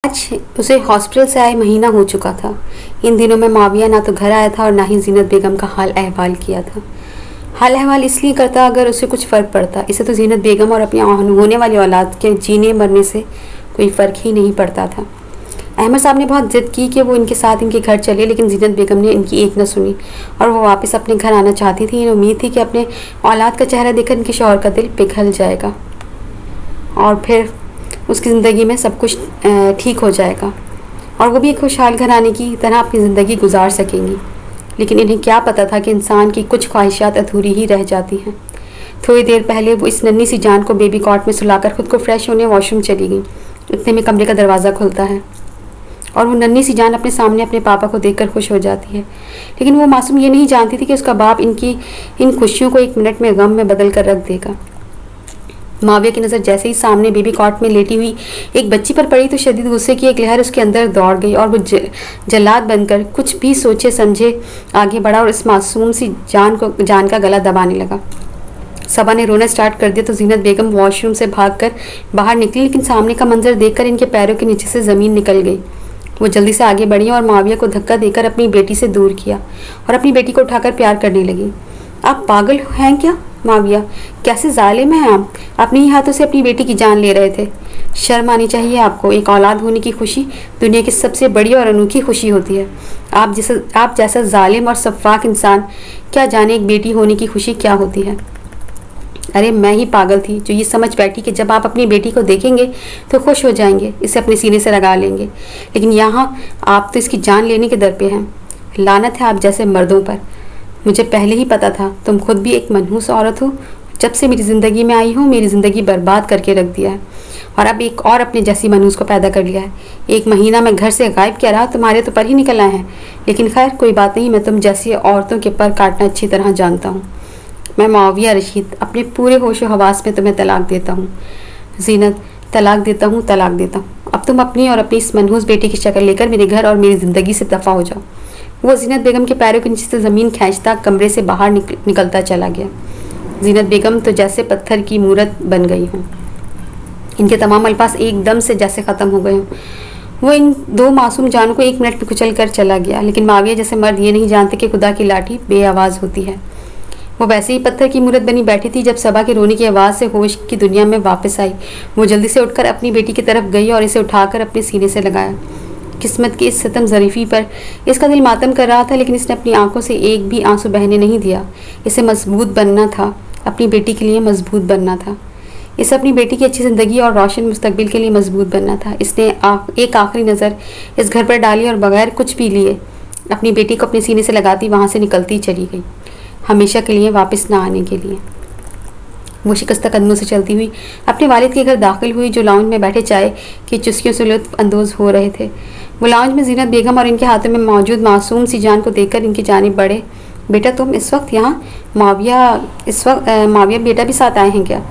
आज उसे हॉस्पिटल से आए महीना हो चुका था। इन दिनों में माविया ना तो घर आया था और ना ही जीनत बेगम का हाल अहवाल किया था। हाल अहवाल इसलिए करता अगर उसे कुछ फ़र्क पड़ता। इसे तो जीनत बेगम और अपनी होने वाली औलाद के जीने मरने से कोई फ़र्क ही नहीं पड़ता था। अहमद साहब ने बहुत ज़िद की कि वो इनके साथ इनके घर चले, लेकिन जीनत बेगम ने इनकी एक न सुनी और वो वापस अपने घर आना चाहती थी। इन उम्मीद थी कि अपने औलाद का चेहरा देखकर इनके शौहर का दिल पिघल जाएगा और फिर उसकी ज़िंदगी में सब कुछ ठीक हो जाएगा और वो भी एक खुशहाल घराने की तरह अपनी ज़िंदगी गुजार सकेंगी। लेकिन इन्हें क्या पता था कि इंसान की कुछ ख्वाहिशात अधूरी ही रह जाती हैं। थोड़ी देर पहले वो इस नन्ही सी जान को बेबी कॉट में सुलाकर खुद को फ्रेश होने वॉशरूम चली गई। इतने में कमरे का दरवाज़ा खुलता है और वो नन्ही सी जान अपने सामने अपने पापा को देखकर खुश हो जाती है। लेकिन वो मासूम ये नहीं जानती थी कि उसका बाप इनकी इन खुशियों को एक मिनट में गम में बदल कर रख देगा। माविया की नज़र जैसे ही सामने बेबी कॉट में लेटी हुई एक बच्ची पर पड़ी तो शदीद गुस्से की एक लहर उसके अंदर दौड़ गई और वो जल्लाद बनकर कुछ भी सोचे समझे आगे बढ़ा और इस मासूम सी जान का गला दबाने लगा। सबा ने रोना स्टार्ट कर दिया तो जीनत बेगम वॉशरूम से भागकर बाहर निकली, लेकिन सामने का मंजर देखकर इनके पैरों के नीचे से ज़मीन निकल गई। वो जल्दी से आगे बढ़ी और माविया को धक्का देकर अपनी बेटी से दूर किया और अपनी बेटी को उठाकर प्यार करने लगी। आप पागल हैं क्या माविया? कैसे जालिम हैं आप? अपने ही हाथों से अपनी बेटी की जान ले रहे थे। शर्म आनी चाहिए आपको। एक औलाद होने की खुशी दुनिया की सबसे बड़ी और अनोखी खुशी होती है। आप जैसा जालिम और सफाक इंसान क्या जाने एक बेटी होने की खुशी क्या होती है। अरे मैं ही पागल थी जो ये समझ बैठी कि जब आप अपनी बेटी को देखेंगे तो खुश हो जाएंगे, इसे अपने सीने से लगा लेंगे। लेकिन यहाँ आप तो इसकी जान लेने के दर पे हैं। लानत है आप जैसे मर्दों पर। मुझे पहले ही पता था तुम खुद भी एक मनहूस औरत हो। जब से मेरी ज़िंदगी में आई हो मेरी ज़िंदगी बर्बाद करके रख दिया है और अब एक और अपने जैसी मनहूस को पैदा कर लिया है। एक महीना मैं घर से गायब क्या रहा, तुम्हारे तो पर ही निकल आए हैं। लेकिन खैर कोई बात नहीं, मैं तुम जैसी औरतों के पर काटना अच्छी तरह जानता हूँ। मैं माविया रशीद अपने पूरे होशो हवास में तुम्हें तलाक देता हूँ। जीनत, तलाक देता हूँ, तलाक देता हूँ। अब तुम अपनी और अपनी इस मनहूस बेटी की शक्ल लेकर मेरे घर और मेरी ज़िंदगी से दफ़ा हो जाओ। वो जीनत बेगम के पैरों के नीचे से ज़मीन खींचता कमरे से बाहर निकलता चला गया। जीनत बेगम तो जैसे पत्थर की मूरत बन गई हों। इनके तमाम अल्फाज एकदम से जैसे ख़त्म हो गए हों। वो इन दो मासूम जानों को एक मिनट में कुचल कर चला गया। लेकिन माविया जैसे मर्द ये नहीं जानते कि खुदा की लाठी बेआवाज़ होती है। वो वैसे ही पत्थर की मूरत बनी बैठी थी। जब सबा के रोने की आवाज़ से होश की दुनिया में वापस आई, वो जल्दी से उठकर अपनी बेटी की तरफ गई और इसे उठाकर अपने सीने से लगाया। किस्मत की इस सितम ज़रीफ़ी पर इसका दिल मातम कर रहा था, लेकिन इसने अपनी आंखों से एक भी आंसू बहने नहीं दिया। इसे मजबूत बनना था, अपनी बेटी के लिए मजबूत बनना था। इसे अपनी बेटी की अच्छी ज़िंदगी और रोशन मुस्तकबिल के लिए मजबूत बनना था। इसने एक आखिरी नज़र इस घर पर डाली और बगैर कुछ भी लिए अपनी बेटी को अपने सीने से लगाती वहाँ से निकलती चली गई, हमेशा के लिए वापस ना आने के लिए। वो शिकस्ता कदमों से चलती हुई अपने वालिद के घर दाखिल हुई, जो लाउंज में बैठे चाय की चुस्कियों से लुत्फ़ अंदोज़ हो रहे थे। वो लाउंज में जीनत बेगम और इनके हाथों में मौजूद मासूम सी जान को देखकर इनकी जानिब बढ़े। बेटा तुम इस वक्त यहाँ? माविया बेटा भी साथ आए हैं क्या?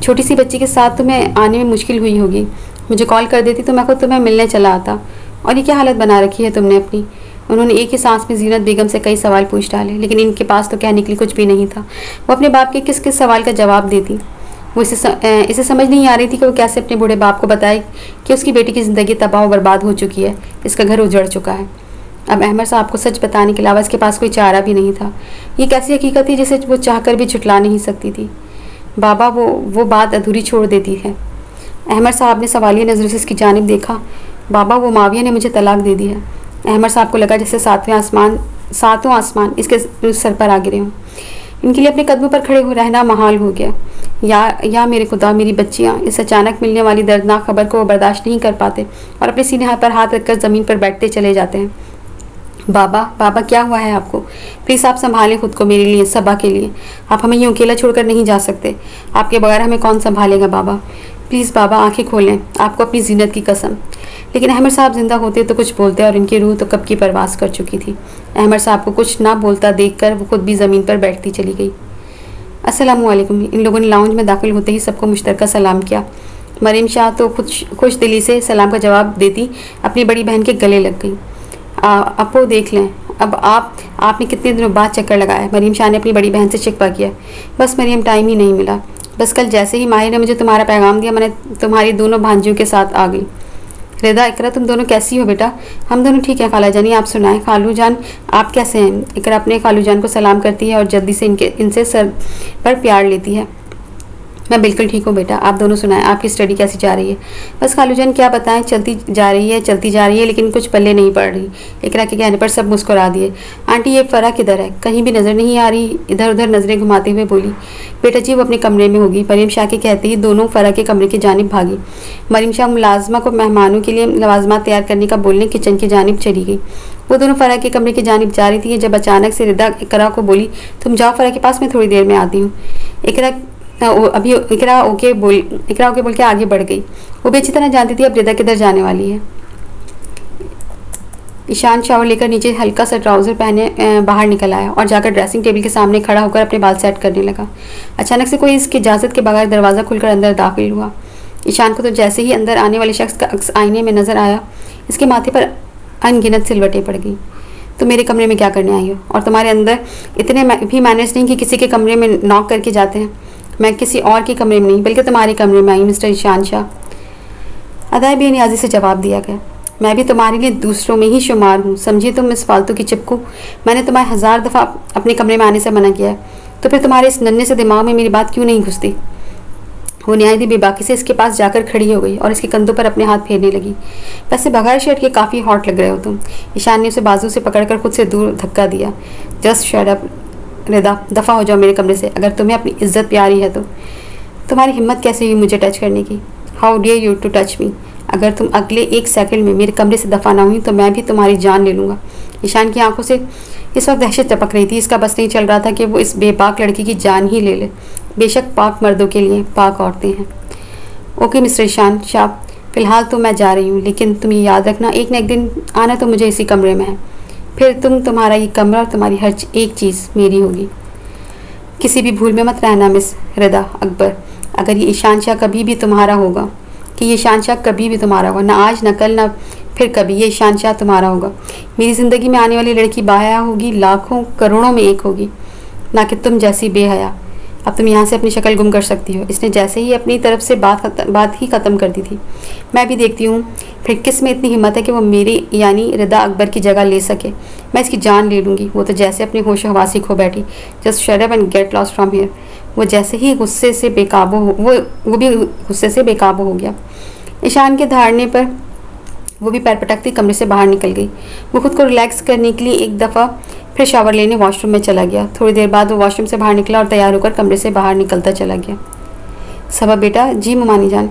छोटी सी बच्ची के साथ तुम्हें आने में मुश्किल हुई होगी। मुझे कॉल कर देती तो मैं खुद तुम्हें मिलने चला आता। और ये क्या हालत बना रखी है तुमने अपनी? उन्होंने एक ही सांस में जीनत बेगम से कई सवाल पूछ डाले, लेकिन इनके पास तो कहने के लिए कुछ भी नहीं था। वो अपने बाप के किस किस सवाल का जवाब देती। वो इसे समझ नहीं आ रही थी कि वो कैसे अपने बूढ़े बाप को बताए कि उसकी बेटी की ज़िंदगी तबाह और बर्बाद हो चुकी है, इसका घर उजड़ चुका है। अब अहमद साहब को सच बताने के अलावा इसके पास कोई चारा भी नहीं था। ये कैसी हकीकत थी जिसे वो चाहकर भी झुठला नहीं सकती थी। बाबा वो बात अधूरी छोड़ देती है। अहमद साहब ने सवालिया नज़रों से इसकी जानिब देखा। बाबा वो माविया ने मुझे तलाक दे दी है। अहमद साहब को लगा जैसे सातों आसमान इसके सर पर आ गिरे हों। इनके लिए अपने कदमों पर खड़े हो रहना महाल हो गया। या मेरे खुदा, मेरी बच्चियाँ इस अचानक मिलने वाली दर्दनाक खबर को वो बर्दाश्त नहीं कर पाते और अपने सीने पर हाथ रखकर ज़मीन पर बैठते चले जाते हैं। बाबा क्या हुआ है आपको? प्लीज़ आप संभालें खुद को मेरे लिए, सबा के लिए। आप हमें यूँ अकेला छोड़कर नहीं जा सकते। आपके बगैर हमें कौन संभालेगा बाबा? प्लीज़ बाबा आंखें खोलें, आपको अपनी जीनत की कसम। लेकिन अहमद साहब जिंदा होते तो कुछ बोलते और इनकी रूह तो कब की परवास कर चुकी थी। अहमद साहब को कुछ ना बोलता देखकर वो खुद भी ज़मीन पर बैठती चली गई। अस्सलामुअलैकुम। इन लोगों ने लाउंज में दाखिल होते ही सबको मुश्तरका सलाम किया। मरीम शाह तो खुश दिली से सलाम का जवाब देती अपनी बड़ी बहन के गले लग गई। अपो देख लें, अब आपने कितने दिनों बाद चक्कर लगाया? मरीम शाह ने अपनी बड़ी बहन से शिकवा किया। बस मरीम, टाइम ही नहीं मिला। बस कल जैसे ही माहिर ने मुझे तुम्हारा पैगाम दिया, मैंने तुम्हारी दोनों भांजियों के साथ आ गई। रिदा, इकरा, तुम दोनों कैसी हो बेटा? हम दोनों ठीक है खाला जानी, आप सुनाएं। खालू जान आप कैसे हैं? इकरा अपने खालू जान को सलाम करती है और जल्दी से इनसे सर पर प्यार लेती है। मैं बिल्कुल ठीक हूँ बेटा, आप दोनों सुनाएं, आपकी स्टडी कैसी जा रही है? बस खालू जान क्या बताएं, चलती जा रही है लेकिन कुछ पल्ले नहीं पड़ रही। इकरा के कहने पर सब मुस्कुरा दिए। आंटी ये फ़रा किधर है? कहीं भी नज़र नहीं आ रही। इधर उधर नज़रें घुमाते हुए बोली, बेटा जी वो अपने कमरे में होगी। मरीम शाह के कहते ही दोनों फ़रा के कमरे की जानिब भागी। मरीम शाह मुलाजमा को मेहमानों के लिए लवाजमात तैयार करने का बोलने किचन की जानिब चली गई। वो दोनों फ़रा के कमरे की जानिब जा रही थी जब अचानक से रिदा इकरा को बोली, तुम जाओ फ़रा के पास, मैं थोड़ी देर में आती हूँ। इकरा ओके बोल के आगे बढ़ गई। वो भी अच्छी तरह जानती थी अब रिदा किधर जाने वाली है। ईशान शावर लेकर नीचे हल्का सा ट्राउज़र पहने बाहर निकल आया और जाकर ड्रेसिंग टेबल के सामने खड़ा होकर अपने बाल सेट करने लगा। अचानक से कोई इसकी इजाज़त के बगैर दरवाज़ा खुलकर अंदर दाखिल हुआ। ईशान को तो जैसे ही अंदर आने वाले शख्स का अक्स आईने में नज़र आया, इसके माथे पर अनगिनत सिलवटें पड़ गई। तुम मेरे कमरे में क्या करने आई हो? और तुम्हारे अंदर इतने भी मैनर्स नहीं कि किसी के कमरे में नॉक करके जाते हैं। मैं किसी और के कमरे में नहीं बल्कि तुम्हारे कमरे में आई, मिस्टर ईशान शाह। अदाए बेनियाजी से जवाब दिया गया। मैं भी तुम्हारे लिए दूसरों में ही शुमार हूँ, समझिए तुम इस फालतू की चिपकू। मैंने तुम्हें 1000 दफ़ा अपने कमरे में आने से मना किया है, तो फिर तुम्हारे इस नन्हे से दिमाग में मेरी बात क्यों नहीं घुसती? वो नहायत ही बेबाकी से इसके पास जाकर खड़ी हो गई और इसके कंधों पर अपने हाथ फेरने लगी। वैसे बगैर शर्ट के काफ़ी हॉट लग रहे हो तुम। ईशान ने उसे बाजू से पकड़कर खुद से दूर धक्का दिया। जस्ट शट अप रिदा, दफ़ा हो जाओ मेरे कमरे से, अगर तुम्हें अपनी इज्जत प्यारी है तो। तुम्हारी हिम्मत कैसे हुई मुझे टच करने की? How dare you to touch me? अगर तुम अगले 1 सेकंड में मेरे कमरे से दफ़ा ना हुई तो मैं भी तुम्हारी जान ले लूँगा। ईशान की आंखों से इस वक्त दहशत टपक रही थी। इसका बस नहीं चल रहा था कि वो इस बेपाक लड़की की जान ही ले ले। बेशक पाक मर्दों के लिए पाक औरतें हैं। ओके मिस्टर ईशान शाह, फ़िलहाल तो मैं जा रही हूँ, लेकिन तुम ये याद रखना एक न एक दिन आना तो मुझे इसी कमरे में है। फिर तुम्हारा ये कमरा और तुम्हारी हर एक चीज़ मेरी होगी। किसी भी भूल में मत रहना मिस रिदा अकबर। अगर ये ईशान शाह कभी भी तुम्हारा होगा, कि ये ईशान शाह कभी भी तुम्हारा होगा, ना आज ना कल ना फिर कभी, ये ईशान शाह तुम्हारा होगा। मेरी ज़िंदगी में आने वाली लड़की बाहया होगी, लाखों करोड़ों में एक होगी, ना कि तुम जैसी बेहया। अब तुम यहाँ से अपनी शक्ल गुम कर सकती हो। इसने जैसे ही अपनी तरफ से बात ही ख़त्म कर दी थी। मैं भी देखती हूँ फिर किस में इतनी हिम्मत है कि वो मेरी यानी रिदा अकबर की जगह ले सके। मैं इसकी जान ले लूँगी। वो तो जैसे अपनी होश हवासी खो बैठी। Just shut up and get lost from here. वो जैसे ही गुस्से से बेकाबू वो भी गुस्से से बेकाबू हो गया। ईशान के धारने पर वो भी पैर पटकती कमरे से बाहर निकल गई। वो खुद को रिलैक्स करने के लिए एक दफ़ा फिर शावर लेने वॉशरूम में चला गया। थोड़ी देर बाद वो वॉशरूम से बाहर निकला और तैयार होकर कमरे से बाहर निकलता चला गया। सबब बेटा? जी ममानी जान।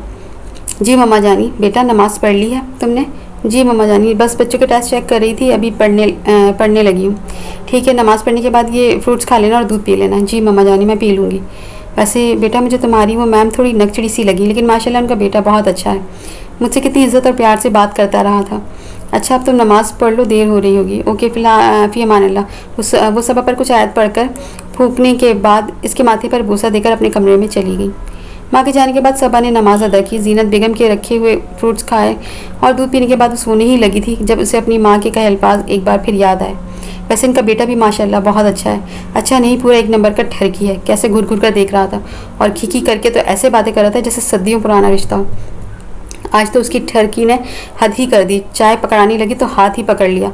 जी मम्मा जानी। बेटा नमाज़ पढ़ ली है तुमने? जी मम्मा जानी, बस बच्चों के टेस्ट चेक कर रही थी, अभी पढ़ने लगी हूँ। ठीक है, नमाज़ पढ़ने के बाद ये फ्रूट्स खा लेना और दूध पी लेना। जी मम्मा जानी, मैं पी लूँगी। वैसे बेटा मुझे तुम्हारी वो मैम थोड़ी नकचड़ी सी लगी, लेकिन माशाल्लाह उनका बेटा बहुत अच्छा है। मुझसे कितनी इज्जत और प्यार से बात करता रहा था। अच्छा अब तुम नमाज़ पढ़ लो, देर हो रही होगी। ओके फ़ी अमान अल्लाह। वो सबा पर कुछ आयत पढ़कर फूंकने के बाद इसके माथे पर बूसा देकर अपने कमरे में चली गई। माँ के जाने के बाद सबा ने नमाज अदा की, जीनत बेगम के रखे हुए फ्रूट्स खाए और दूध पीने के बाद वो सोने ही लगी थी जब उसे अपनी माँ के कहे अल्फाज एक बार फिर याद आए। वैसे इनका बेटा भी माशाल्लाह बहुत अच्छा है। अच्छा नहीं, पूरा 1 नंबर का ठरकी है। कैसे घूर घूर कर देख रहा था और खीखी करके तो ऐसे बातें कर रहा था जैसे सदियों पुराना रिश्ता हो। आज तो उसकी ठरकी ने हद ही कर दी। चाय पकड़ाने लगी तो हाथ ही पकड़ लिया,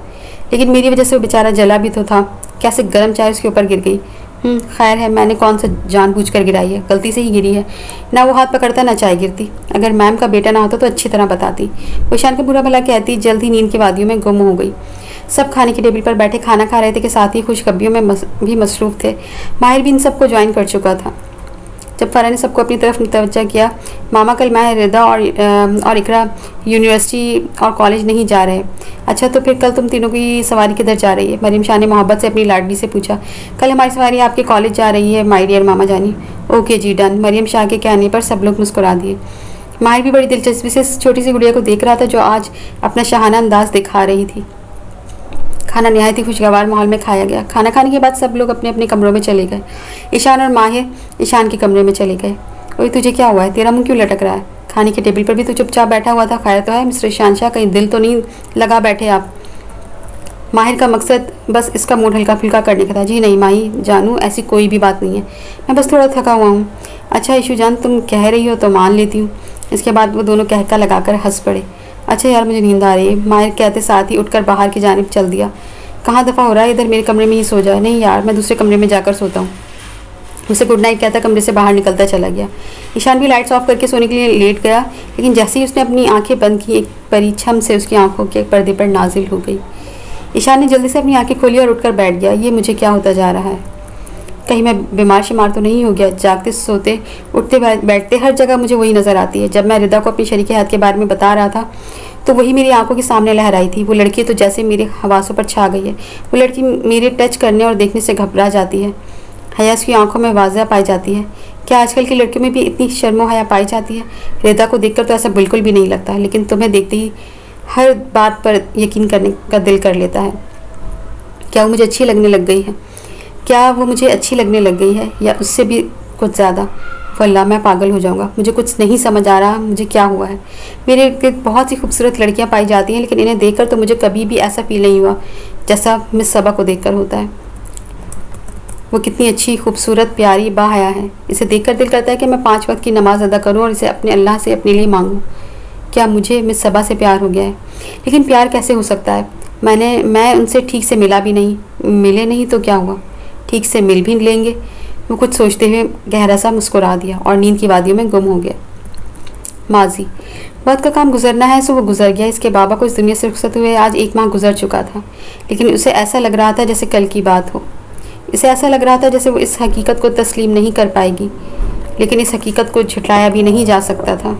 लेकिन मेरी वजह से वो बेचारा जला भी तो था। कैसे गर्म चाय उसके ऊपर गिर गई। खैर है, मैंने कौन सा जानबूझकर गिराई है, गलती से ही गिरी है। ना वो हाथ पकड़ता ना चाय गिरती। अगर मैम का बेटा ना होता तो अच्छी तरह बताती। वो ईशान को बुरा भला कहती, जल्द ही नींद की वादियों में गुम हो गई। सब खाने के टेबल पर बैठे खाना खा रहे थे कि साथ ही खुशखबरियों में भी मसरूफ़ थे। माहिर भी इन सबको ज्वाइन कर चुका था। जब फ़रा ने सबको अपनी तरफ मुतवज्जा किया, मामा कल मैं रिदा और इकरा यूनिवर्सिटी और कॉलेज नहीं जा रहे। अच्छा तो फिर कल तुम तीनों की सवारी किधर जा रही है? मरीम शाह ने मोहब्बत से अपनी लाडली से पूछा। कल हमारी सवारी आपके कॉलेज जा रही है माय डियर मामा जानी। ओके जी डन। मरीम शाह के कहने पर सब लोग मुस्कुरा दिए। माहिर भी बड़ी दिलचस्पी से छोटी सी गुड़िया को देख रहा था जो आज अपना शाहाना अंदाज दिखा रही थी। खाना नहायत ही खुशगवार माहौल में खाया गया। खाना खाने के बाद सब लोग अपने अपने कमरों में चले गए। ईशान और माहिर ईशान के कमरे में चले गए। ओए तुझे क्या हुआ है? तेरा मुंह क्यों लटक रहा है? खाने के टेबल पर भी तो चुपचाप बैठा हुआ था। खैर तो है मिस्टर ईशान शाह, कहीं दिल तो नहीं लगा बैठे आप? माहिर का मकसद बस इसका मूड हल्का फुल्का करने का था। जी नहीं माही जानू, ऐसी कोई भी बात नहीं है, मैं बस थोड़ा थका हुआ हूँ। अच्छा ईशू जान तुम कह रही हो तो मान लेती हूँ। इसके बाद वो दोनों कहका लगाकर हंस पड़े। अच्छा यार मुझे नींद आ रही है, माहिर कहते साथ ही उठकर बाहर की जानिब चल दिया। कहाँ दफ़ा हो रहा है, इधर मेरे कमरे में ही सो जा। नहीं यार, मैं दूसरे कमरे में जाकर सोता हूँ। उसे गुड नाइट कहता कमरे से बाहर निकलता चला गया। ईशान भी लाइट्स ऑफ करके सोने के लिए लेट गया, लेकिन जैसे ही उसने अपनी आंखें बंद की, एक परी छम से उसकी आंखों के पर्दे पर नाजिल हो गई। ईशान ने जल्दी से अपनी आंखें खोली और उठकर बैठ गया। ये मुझे क्या होता जा रहा है, कहीं मैं बीमार शिमार तो नहीं हो गया। जागते सोते उठते बैठते हर जगह मुझे वही नज़र आती है। जब मैं रिदा को अपनी शरीके हाथ के बारे में बता रहा था तो वही मेरी आंखों के सामने लहराई थी। वो लड़की तो जैसे मेरे हवासों पर छा गई है। वो लड़की मेरे टच करने और देखने से घबरा जाती है। हया उसकी आंखों में वाज़ह पाई जाती है। क्या आजकल की लड़कियों में भी इतनी शर्मो हया पाई जाती है? रिदा को देखकर तो ऐसा बिल्कुल भी नहीं लगता, लेकिन तुम्हें देखते ही हर बात पर यकीन करने का दिल कर लेता है। क्या वो मुझे अच्छी लगने लग गई है? क्या वो मुझे अच्छी लगने लग गई है, या उससे भी कुछ ज़्यादा? वल्लाह मैं पागल हो जाऊंगा। मुझे कुछ नहीं समझ आ रहा मुझे क्या हुआ है। मेरे इर्द बहुत सी खूबसूरत लड़कियां पाई जाती हैं, लेकिन इन्हें देखकर तो मुझे कभी भी ऐसा फील नहीं हुआ जैसा मिस सबा को देखकर होता है। वो कितनी अच्छी, खूबसूरत, प्यारी, बाहया है। इसे देखकर दिल करता है कि मैं 5 वक्त की नमाज़ अदा करूं और इसे अपने अल्लाह से अपने लिए मांगूं। क्या मुझे मिस सबा से प्यार हो गया है? लेकिन प्यार कैसे हो सकता है? मैं उनसे ठीक से मिला भी नहीं। मिले नहीं तो क्या हुआ, ठीक से मिल भी लेंगे। वो कुछ सोचते हुए गहरा सा मुस्कुरा दिया और नींद की वादियों में गुम हो गया। माजी, वक्त का काम गुजरना है सो वो गुजर गया। इसके बाबा को इस दुनिया से रुखसत हुए आज 1 माह गुजर चुका था, लेकिन उसे ऐसा लग रहा था जैसे कल की बात हो। इसे ऐसा लग रहा था जैसे वो इस हकीकत को तस्लीम नहीं कर पाएगी, लेकिन इस हकीकत को झुटलाया भी नहीं जा सकता था।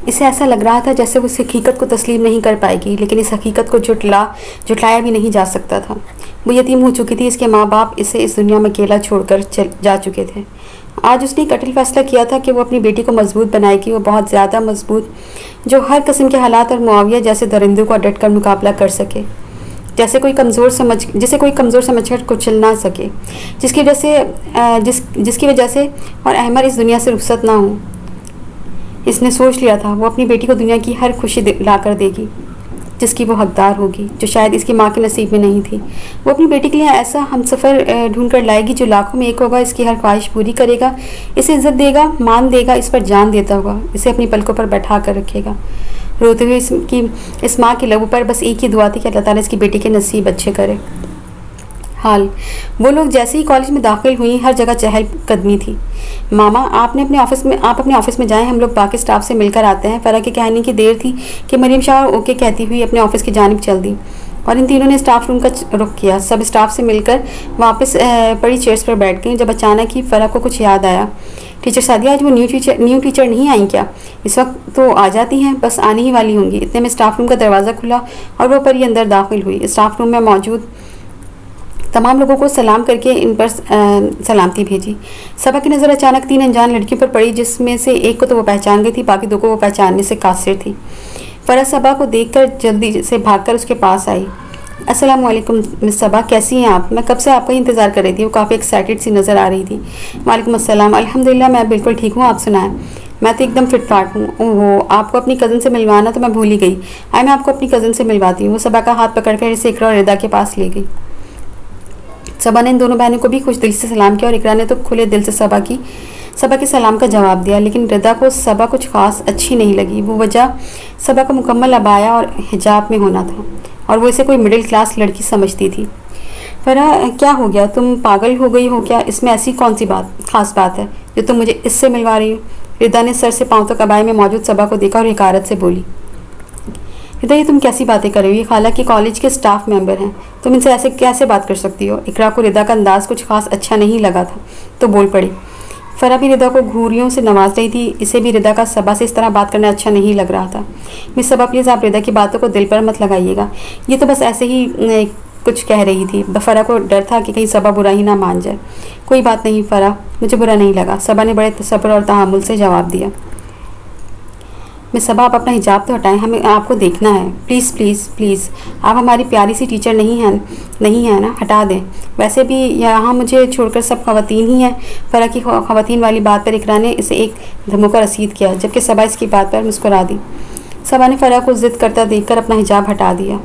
इसे ऐसा लग रहा था जैसे वो इस हकीकत को तस्लीम नहीं कर पाएगी, लेकिन इस हकीकत को झुटलाया भी नहीं जा सकता था। वो यतीम हो चुकी थी। इसके माँ बाप इसे इस दुनिया में अकेला छोड़कर जा चुके थे। आज उसने एक अटल फैसला किया था कि वो अपनी बेटी को मजबूत बनाएगी। वो बहुत ज़्यादा मजबूत, जो हर किस्म के हालात और मुआविया जैसे दरिंदों का डट कर मुकाबला कर सके, जिसे कोई कमज़ोर समझकर कुचल ना सके, जिसकी वजह से और अहमर इस दुनिया से रुखसत ना हो। इसने सोच लिया था वो अपनी बेटी को दुनिया की हर खुशी ला कर देगी जिसकी वो हकदार होगी, जो शायद इसकी माँ के नसीब में नहीं थी। वो अपनी बेटी के लिए ऐसा हमसफ़र ढूंढ कर लाएगी जो लाखों में एक होगा, इसकी हर ख्वाहिश पूरी करेगा, इसे इज्जत देगा, मान देगा, इस पर जान देता होगा, इसे अपनी पलकों पर बैठा कर रखेगा। रोते हुए इस माँ के लबों पर बस एक ही दुआ थी कि अल्लाह ताला इसकी बेटी के नसीब अच्छे करे। हाल वो लोग जैसे ही कॉलेज में दाखिल हुई, हर जगह चहल कदमी थी। मामा, आप अपने ऑफिस में जाएं, हम लोग बाकी स्टाफ से मिलकर आते हैं। फरा के कहने की देर थी कि मरीम शाह ओके कहती हुई अपने ऑफिस की जानिब चल दी और इन तीनों ने स्टाफ रूम का रुख किया। सब स्टाफ से मिलकर वापस पड़ी चेयर्स पर बैठ गई। जब अचानक ही फरा को कुछ याद आया। टीचर सादिया, आज वो न्यू टीचर नहीं आई क्या? इस वक्त तो आ जाती हैं, बस आने ही वाली होंगी। इतने में स्टाफ रूम का दरवाज़ा खुला और वो परी अंदर दाखिल हुई। स्टाफ रूम में मौजूद तमाम लोगों को सलाम करके इन पर सलामती भेजी। सबा की नज़र अचानक 3 अनजान लड़कियों पर पड़ी, जिसमें से एक को तो वो पहचान गई थी, बाकी 2 को वो पहचानने से कासिर थी। फरा सबा को देखकर जल्दी से भागकर उसके पास आई। अस्सलाम वालेकुम मिस सबा, कैसी हैं आप? मैं कब से आपका ही इंतज़ार कर रही थी। वो काफ़ी एक्साइटेड सी नज़र आ रही थी। वालेकुम अस्सलाम, अल्हम्दुलिल्लाह मैं बिल्कुल ठीक हूँ, आप सुनाएं? मैं तो एकदम फिट फाट हूँ। ओहो, आपको अपनी कज़न से मिलवाना तो मैं भूल ही गई। मैं आपको अपनी कज़न से मिलवाती हूँ। वो सबा का हाथ पकड़कर इसे इकरा और रिदा के पास ले गई। सबा ने इन दोनों बहनों को भी खुश दिल से सलाम किया और इकरा ने तो खुले दिल से सबा के सलाम का जवाब दिया, लेकिन रिदा को सबा कुछ खास अच्छी नहीं लगी। वो वजह सबा का मुकम्मल अबाया और हिजाब में होना था और वो इसे कोई मिडिल क्लास लड़की समझती थी। फरा, क्या हो गया, तुम पागल हो गई हो क्या? इसमें ऐसी कौन सी खास बात है जो तुम मुझे इससे मिलवा रही हो? रिदा ने सर से पाँव तक अबाए में मौजूद सबा को देखा और हिकारत से बोली। रिदा, ये तुम कैसी बातें कर रही हो? खाला के कॉलेज के स्टाफ मेंबर हैं, तुम इनसे ऐसे कैसे बात कर सकती हो? इकरा को रिदा का अंदाज़ कुछ खास अच्छा नहीं लगा था तो बोल पड़ी। फरा भी रिदा को घूरियों से नवाज रही थी। इसे भी रिदा का सबा से इस तरह बात करना अच्छा नहीं लग रहा था। मिस सबा, प्लीज़ आप रिदा की बातों को दिल पर मत लगाइएगा, ये तो बस ऐसे ही कुछ कह रही थी। फरा को डर था कि कहीं सबा बुरा ही ना मान जाए। कोई बात नहीं फरा, मुझे बुरा नहीं लगा, सबा ने बड़े तसब्बुर और तहामुल से जवाब दिया। मिस सबा, आप अपना हिजाब तो हटाएं, हमें आपको देखना है। प्लीज़ प्लीज़ प्लीज़, आप हमारी प्यारी सी टीचर नहीं है ना, हटा दें। वैसे भी यहाँ मुझे छोड़कर सब ख़वातीन ही हैं। फरा की ख़वातीन वाली बात पर इकरा ने इसे एक धमोका रसीद किया, जबकि सबा इसकी बात पर मुस्कुरा दी। सबा ने फरा को ज़िद करता देखकर अपना हिजाब हटा दिया।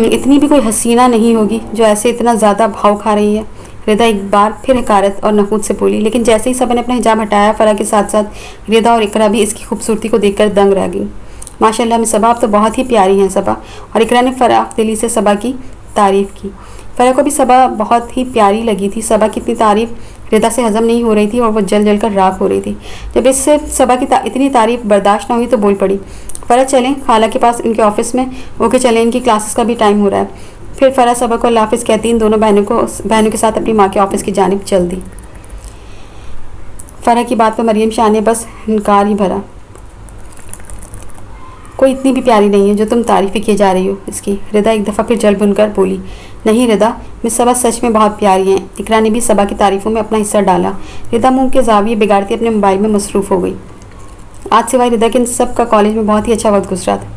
इतनी भी कोई हसीना नहीं होगी जो ऐसे इतना ज़्यादा भाव खा रही है। रिदा एक बार फिर हकारत और नफूत से बोली, लेकिन जैसे ही सबा ने अपना हिजाब हटाया, फ़रा के साथ साथ रिदा और इकरा भी इसकी खूबसूरती को देखकर दंग रह गई। माशाल्लाह में सबा, आप तो बहुत ही प्यारी हैं सबा। और इकरा ने फ़राख दिली से सबा की तारीफ़ की। फ़रा को भी सबा बहुत ही प्यारी लगी थी। सबा की इतनी तारीफ़ रिदा से हज़म नहीं हो रही थी और वो जल जल कर राख हो रही थी। जब इससे सबा की इतनी तारीफ़ बर्दाश्त ना हुई तो बोल पड़ी, फ़रा चलें खाला के पास, इनके ऑफिस में। ओके चलें, इनकी क्लासेस का भी टाइम हो रहा है। फिर फ़रा सबा को अल्लाह हाफ़िज़ कहती इन दोनों बहनों के साथ अपनी माँ के ऑफिस की जानिब चल दी। फ़रा की बात पर मरियम शाह ने बस इनकार ही भरा। कोई इतनी भी प्यारी नहीं है जो तुम तारीफ़ी किए जा रही हो इसकी। रिदा एक दफ़ा फिर जल बुनकर बोली, नहीं रिदा, मिस सबा सच में बहुत प्यारी हैं। इकरा ने भी सबा की तारीफ़ों में अपना हिस्सा डाला। रिदा मुंह के जाविये बिगाड़ती अपने मोबाइल में मसरूफ़ हो गई। आज सिवाय रिदा के इन सब का कॉलेज में बहुत ही अच्छा वक्त गुजरा था।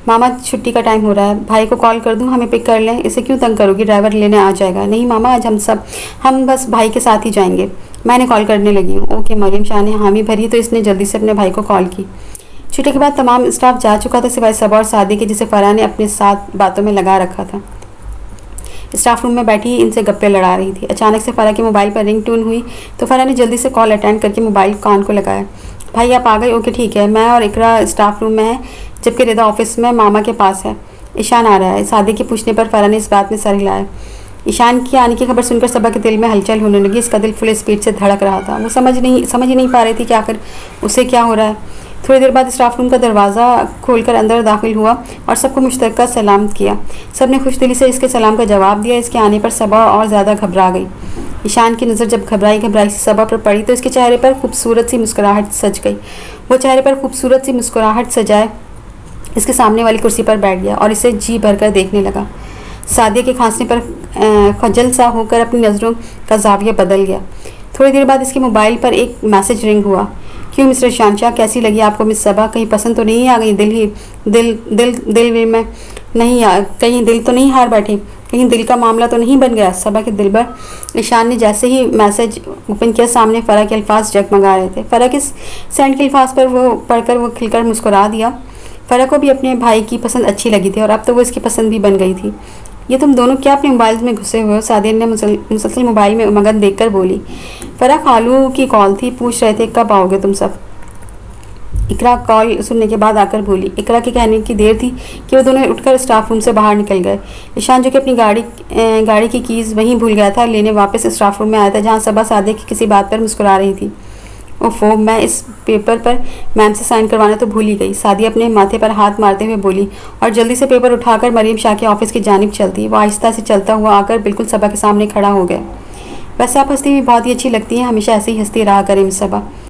मामा छुट्टी का टाइम हो रहा है, भाई को कॉल कर दूँ हमें पिक कर लें? इसे क्यों तंग करोगी, ड्राइवर लेने आ जाएगा। नहीं मामा, आज हम बस भाई के साथ ही जाएंगे, मैंने कॉल करने लगी हूँ। ओके। मरियम शाह ने हामी भरी तो इसने जल्दी से अपने भाई को कॉल की। छुट्टी के बाद तमाम स्टाफ जा चुका था सिवाय सबा और सादी के, जिसे फ़रा ने अपने साथ बातों में लगा रखा था। स्टाफ रूम में बैठी इनसे गप्पे लड़ा रही थी। अचानक से फ़रा के मोबाइल पर रिंग टून हुई तो फ़रा ने जल्दी से कॉल अटेंड करके मोबाइल कान को लगाया। भाई आप आ गए? ओके ठीक है। मैं और इकरा स्टाफ रूम में है, जबकि रिदा ऑफिस में मामा के पास है। ईशान आ रहा है। सादी के पूछने पर फ़रा ने इस बात में सर हिलाया। ईशान के आने की खबर सुनकर सबा के दिल में हलचल होने लगी। इसका दिल फुल स्पीड से धड़क रहा था। वो समझ ही नहीं पा रही थी कि आखिर उसे क्या हो रहा है। थोड़ी देर बाद स्टाफ रूम का दरवाज़ा खोलकर अंदर दाखिल हुआ और सबको मुश्तरका सलाम किया। सब ने खुश दिली से इसके सलाम का जवाब दिया। इसके आने पर सबा और ज़्यादा घबरा गई। ईशान की नज़र जब घबराई सी सबा पर पड़ी तो इसके चेहरे पर खूबसूरत सी मुस्कुराहट सज गई। वो चेहरे पर खूबसूरत सी मुस्कुराहट सजाए इसके सामने वाली कुर्सी पर बैठ गया और इसे जी भरकर देखने लगा। सादिया के खांसने पर खजल सा होकर अपनी नज़रों का जाविया बदल गया। थोड़ी देर बाद इसके मोबाइल पर एक मैसेज रिंग हुआ। क्यों मिस्टर शानशाह, कैसी लगी आपको मिस सबा? कहीं पसंद तो नहीं आ गई? दिल में नहीं कहीं दिल तो नहीं हार बैठी? कहीं दिल का मामला तो नहीं बन गया? सबा के दिल पर ईशान ने जैसे ही मैसेज ओपन किया, सामने फ़रा के अल्फाज जगमगा रहे थे। फ़रा के सेंड के अल्फाज पर वो पढ़कर वो खिलकर मुस्कुरा दिया। फ़रा को भी अपने भाई की पसंद अच्छी लगी थी और अब तो वो इसकी पसंद भी बन गई थी। ये तुम दोनों क्या अपने मोबाइल में घुसे हुए हो? सादिया ने मुसलसल मोबाइल में मगन देखकर बोली। फ़रा खालू की कॉल थी, पूछ रहे थे कब आओगे तुम सब। इकरा कॉल सुनने के बाद आकर बोली। इकरा के कहने की देर थी कि वो दोनों उठकर स्टाफ रूम से बाहर निकल गए। ईशान जो कि अपनी गाड़ी की कीज़ वहीं भूल गया था, लेने वापस स्टाफ रूम में आया था जहाँ सबा सादिया की किसी बात पर मुस्कुरा रही थी। ओफो, मैं इस पेपर पर मैम से साइन करवाना तो भूल ही गई। सादिया अपने माथे पर हाथ मारते हुए बोली और जल्दी से पेपर उठाकर मरियम शाह के ऑफिस की जानिब चलती। वो आहिस्ता से चलता हुआ आकर बिल्कुल सबा के सामने खड़ा हो गया। वैसे आप हंसती हुई बहुत ही अच्छी लगती हैं, हमेशा ऐसे ही हंसती रहा करें मिस सबा।